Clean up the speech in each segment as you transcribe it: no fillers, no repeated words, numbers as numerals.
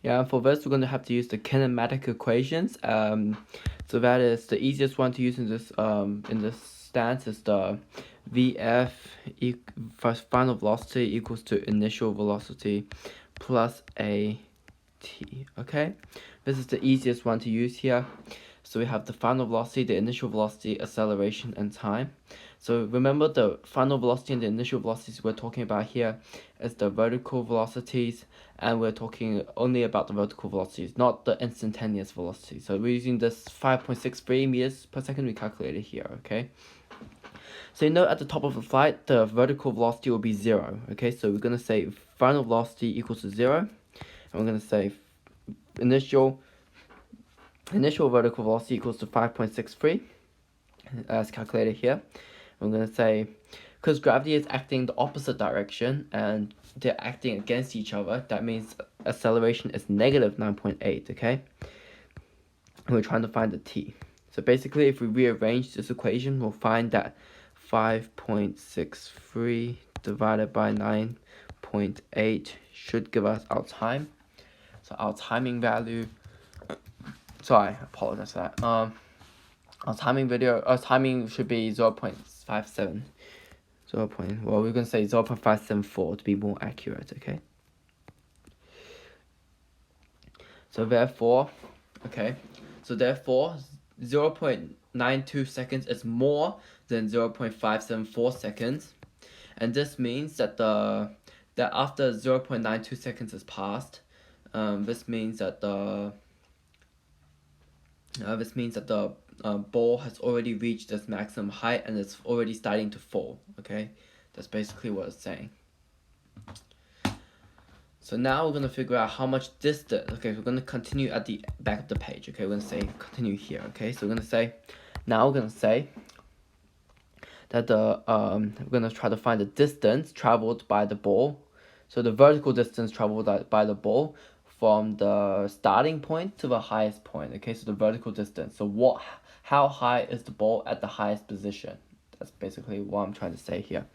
Yeah, for this we're going to have to use the kinematic equations. So that is the easiest one to use in this stance is the Vf first final velocity equals to initial velocity plus at. Okay, this is the easiest one to use here. So we have the final velocity, the initial velocity, acceleration, and time. So remember the final velocity and the initial velocities we're talking about here is the vertical velocities, and we're talking only about the vertical velocities, not the instantaneous velocity. So we're using this 5.63 meters per second we calculated here, okay? So you know at the top of the flight, the vertical velocity will be 0, okay? So we're going to say final velocity equals to 0, and we're going to say initial vertical velocity equals to 5.63 as calculated here. I'm going to say, because gravity is acting the opposite direction and they're acting against each other, that means acceleration is negative 9.8, okay? And we're trying to find the t. So basically, if we rearrange this equation, we'll find that 5.63 divided by 9.8 should give us our time. So our timing value, sorry, I apologize for that. Our timing should be 0.57. Well, we're going to say 0.574 to be more accurate, okay? So therefore, 0.92 seconds is more than 0.574 seconds. And this means that after 0.92 seconds has passed, this means that the ball has already reached its maximum height and it's already starting to fall, okay? That's basically what it's saying. So now we're going to figure out how much distance. Okay, we're going to continue at the back of the page, okay? We're going to say continue here, okay? So we're going to say that we're going to try to find the distance traveled by the ball. So the vertical distance traveled by the ball from the starting point to the highest point, okay? So the vertical distance. So how high is the ball at the highest position? That's basically what I'm trying to say here.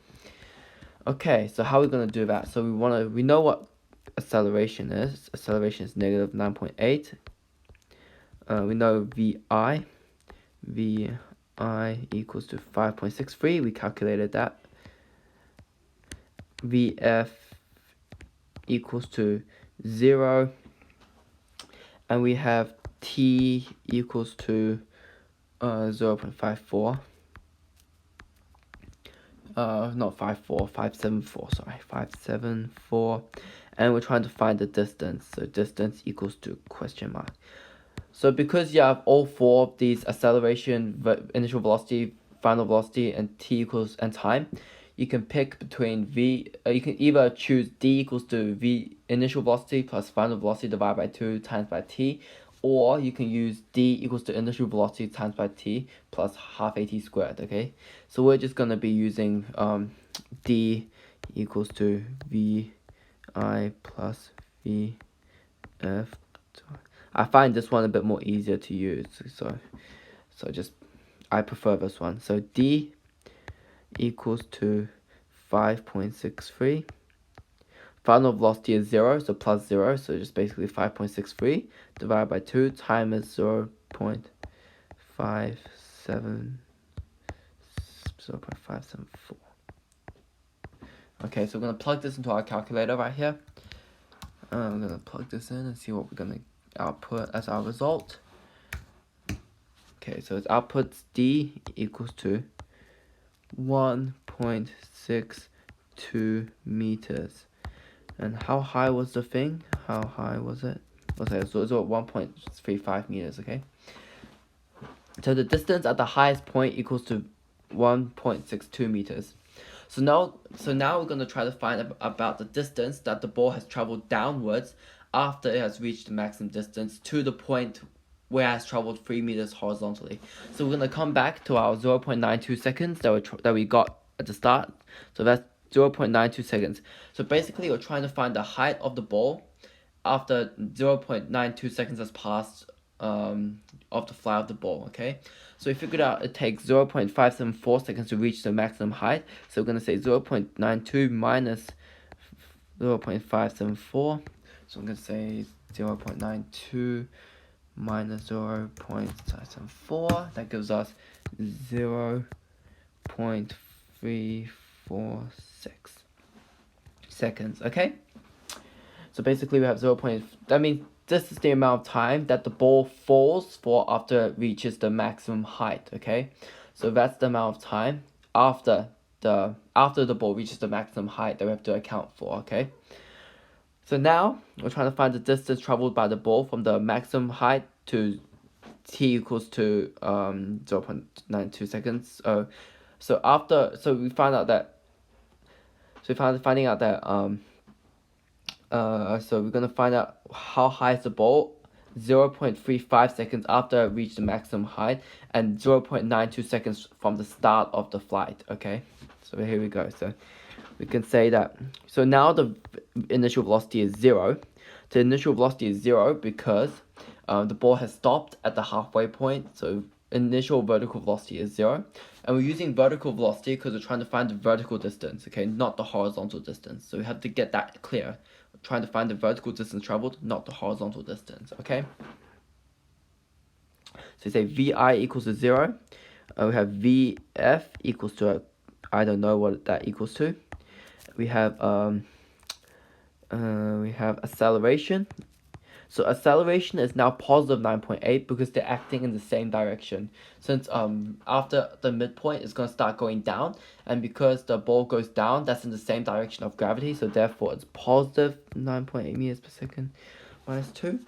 Okay, so how are we going to do that? So we know what acceleration is. Acceleration is negative 9.8. We know VI equals to 5.63. We calculated that. VF equals to 0. And we have T equals to 0.54. Not 54, 574, sorry, 574. And we're trying to find the distance. So distance equals to question mark. So because you have all four of these acceleration, initial velocity, final velocity, and t equals and time, you can pick between you can either choose d equals to v initial velocity plus final velocity divided by 2 times by t, or you can use d equals to initial velocity times by t plus half at squared, okay? So we're just going to be using d equals to vi plus vf. I find this one a bit more easier to use, so I prefer this one. So d equals to 5.63. Final velocity is 0, so plus 0, so just basically 5.63 divided by 2 times 0.574. Okay, so we're going to plug this into our calculator right here. I'm going to plug this in and see what we're going to output as our result. Okay, so its output D equals to 1.62 meters. And how high was the thing? How high was it? Okay, so it's 1.35 meters, okay? So the distance at the highest point equals to 1.62 meters. So now we're going to try to find about the distance that the ball has traveled downwards after it has reached the maximum distance to the point where it has traveled 3 meters horizontally. So we're going to come back to our 0.92 seconds that we got at the start. So that's 0.92 seconds. So basically we're trying to find the height of the ball after 0.92 seconds has passed of the fly of the ball, okay? So we figured out it takes 0.574 seconds to reach the maximum height. So we're going to say 0.92 minus 0.574 So I'm going to say 0.92 minus 0.4. That gives us 0.346 seconds. Okay. So basically we have that means this is the amount of time that the ball falls for after it reaches the maximum height. Okay. So that's the amount of time after the ball reaches the maximum height that we have to account for. Okay. So now we're trying to find the distance traveled by the ball from the maximum height to t equals to 0.92 seconds. So we found out that finding out that so we're gonna find out how high is the ball 0.35 seconds after it reached the maximum height and 0.92 seconds from the start of the flight. Okay, so here we go. So we can say that, so now the initial velocity is 0. The initial velocity is 0 because the ball has stopped at the halfway point, so initial vertical velocity is 0. And we're using vertical velocity because we're trying to find the vertical distance, okay, not the horizontal distance. So we have to get that clear. We're trying to find the vertical distance traveled, not the horizontal distance, okay? So you say VI equals to 0. We have VF equals to, I don't know what that equals to. We have acceleration. So acceleration is now positive 9.8 because they're acting in the same direction. Since after the midpoint it's going to start going down, and because the ball goes down, that's in the same direction of gravity, so therefore it's positive 9.8 meters per second minus 2.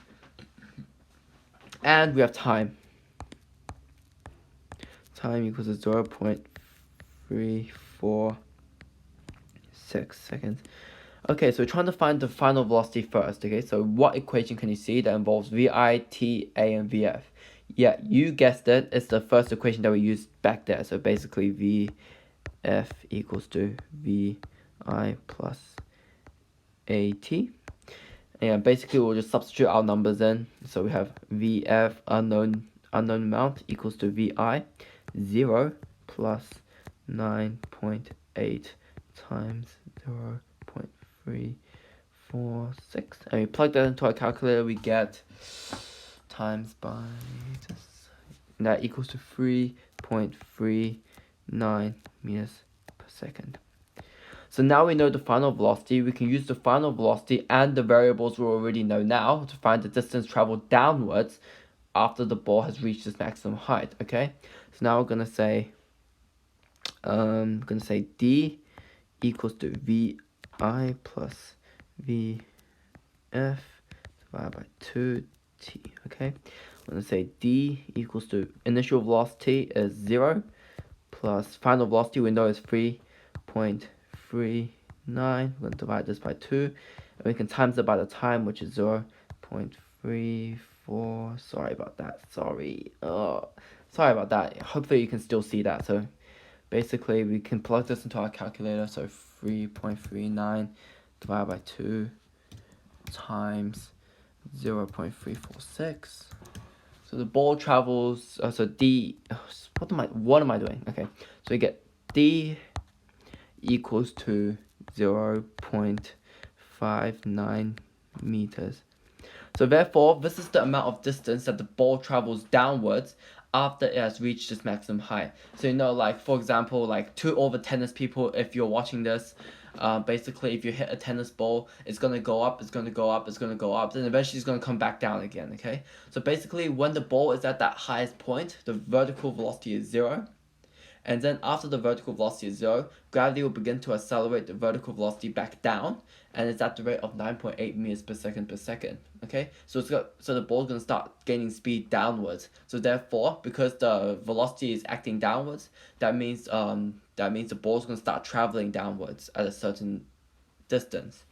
And we have time. Time equals to 0.346 seconds. Okay, so we're trying to find the final velocity first, okay? So what equation can you see that involves VI, T, A, and VF? Yeah, you guessed it. It's the first equation that we used back there. So basically VF equals to VI plus AT. And basically we'll just substitute our numbers in. So we have VF, unknown amount, equals to VI, 0 plus 9.8 times 0.346, and we plug that into our calculator, we get times by this, and that equals to 3.39 meters per second. So now we know the final velocity. We can use the final velocity and the variables we already know now to find the distance traveled downwards after the ball has reached its maximum height. Okay, so now we're gonna say D equals to VI plus VF divided by 2t. Okay, I'm going to say D equals to initial velocity is 0 plus final velocity we know is 3.39. We're going to divide this by 2, and we can times it by the time, which is 0.34. Sorry about that. Sorry about that. Hopefully you can still see that. So basically we can plug this into our calculator. So 3.39 divided by 2 times 0.346. So the ball travels, so D, what am I doing? Okay, so we get D equals to 0.59 meters. So therefore, this is the amount of distance that the ball travels downwards after it has reached its maximum height. So like for example, like to all the tennis people, if you're watching this, basically if you hit a tennis ball, it's gonna go up, it's gonna go up, it's gonna go up, then eventually it's gonna come back down again. Okay, so basically when the ball is at that highest point, the vertical velocity is 0. And then after the vertical velocity is 0, gravity will begin to accelerate the vertical velocity back down, and it's at the rate of 9.8 meters per second per second. Okay, so the ball is gonna start gaining speed downwards. So therefore, because the velocity is acting downwards, that means the ball is gonna start traveling downwards at a certain distance.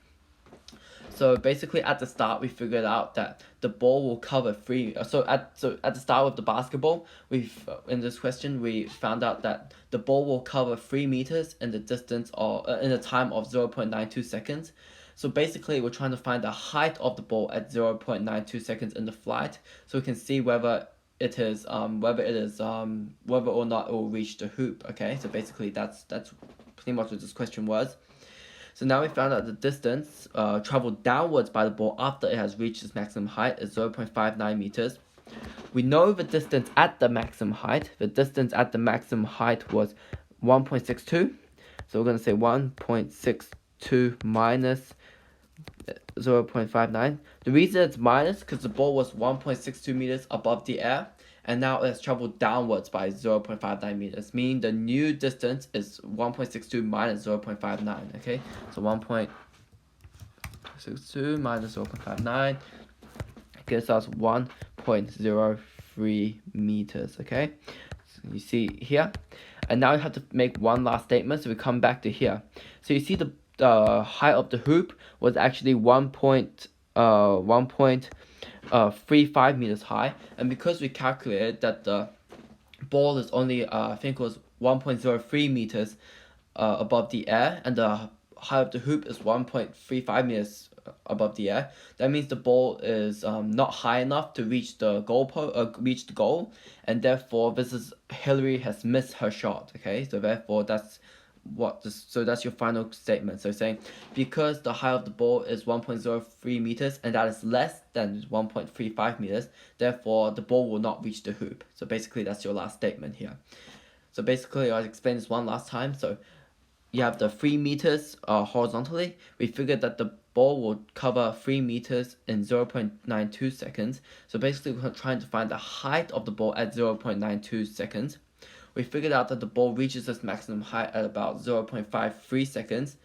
So basically, at the start, we figured out that the ball will cover three. So at the start of the basketball, in this question we found out that the ball will cover 3 meters in the distance or in the time of 0.92 seconds. So basically, we're trying to find the height of the ball at 0.92 seconds in the flight, so we can see whether or not it will reach the hoop. Okay, so basically that's pretty much what this question was. So now we found out the distance traveled downwards by the ball after it has reached its maximum height is 0.59 meters. We know the distance at the maximum height. The distance at the maximum height was 1.62. So we're going to say 1.62 minus 0.59. The reason it's minus because the ball was 1.62 meters above the air, and now it has traveled downwards by 0.59 meters, meaning the new distance is 1.62 minus 0.59, okay? So 1.62 minus 0.59 gives us 1.03 meters, okay? So you see here, and now we have to make one last statement, so we come back to here. So you see the height of the hoop was actually 1.35 meters high, and because we calculated that the ball is only I think it was 1.03 meters above the air, and the height of the hoop is 1.35 meters above the air, that means the ball is not high enough to reach the goal, and therefore Hillary has missed her shot. Okay, so therefore that's your final statement. So saying because the height of the ball is 1.03 meters and that is less than 1.35 meters, therefore the ball will not reach the hoop. So basically that's your last statement here. So basically I'll explain this one last time. So you have the 3 meters horizontally. We figured that the ball will cover 3 meters in 0.92 seconds. So basically we're trying to find the height of the ball at 0.92 seconds. We figured out that the ball reaches its maximum height at about 0.53 seconds,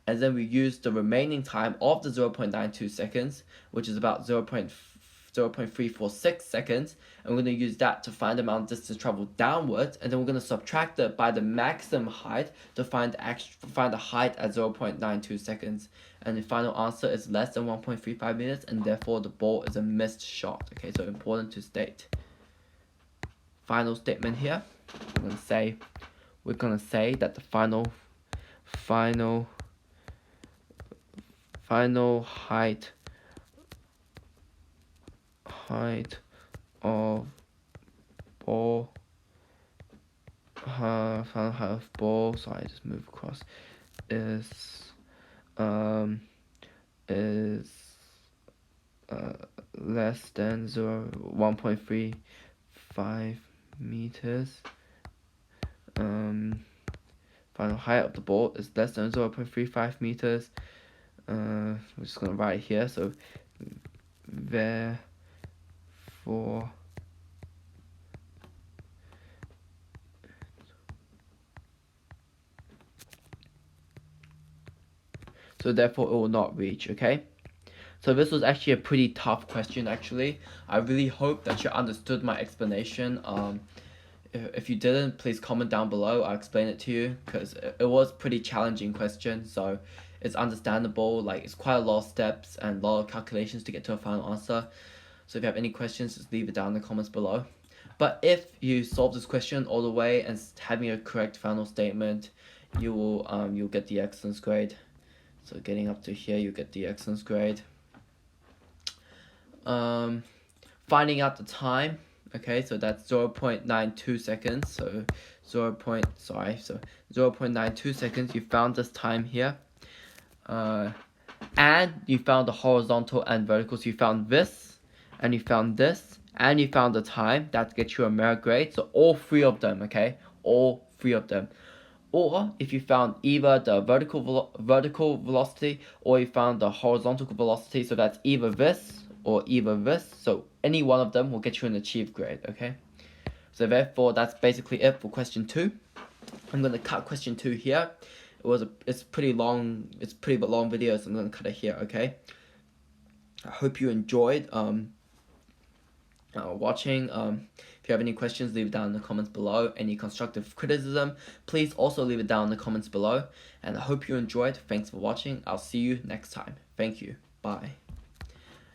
and then we use the remaining time of the 0.92 seconds, which is about 0.346 seconds, and we're going to use that to find the amount of distance traveled downwards, and then we're going to subtract it by the maximum height to find the height at 0.92 seconds, and the final answer is less than 1.35 meters, and therefore the ball is a missed shot. Okay, so important to state. Final statement here. We're gonna say that the final height of ball sorry, I just move across is less than 1.35 meters. Final height of the ball is less than 0.35 meters. We're just gonna write here. So therefore it will not reach. Okay, so this was actually a pretty tough question. Actually, I really hope that you understood my explanation. If you didn't, please comment down below. I'll explain it to you, because it was pretty challenging question, so it's understandable. Like, it's quite a lot of steps and a lot of calculations to get to a final answer. So if you have any questions, just leave it down in the comments below. But if you solve this question all the way and having a correct final statement, you will you'll get the excellence grade. So getting up to here, you get the excellence grade. Finding out the time. Okay, so that's 0.92 seconds. So 0.92 seconds. You found this time here, and you found the horizontal and vertical. So you found this, and you found this, and you found the time. That gets you a merit grade. So all three of them. Okay, all three of them. Or if you found either the vertical velocity or you found the horizontal velocity, so that's either this or either this, so any one of them will get you an achieved grade. Okay, so therefore that's basically it for question 2. I'm going to cut question 2 here. It's pretty long, it's pretty long video, so I'm going to cut it here. Okay, I hope you enjoyed watching. If you have any questions, leave it down in the comments below. Any constructive criticism, please also leave it down in the comments below, and I hope you enjoyed. Thanks for watching. I'll see you next time. Thank you. Bye.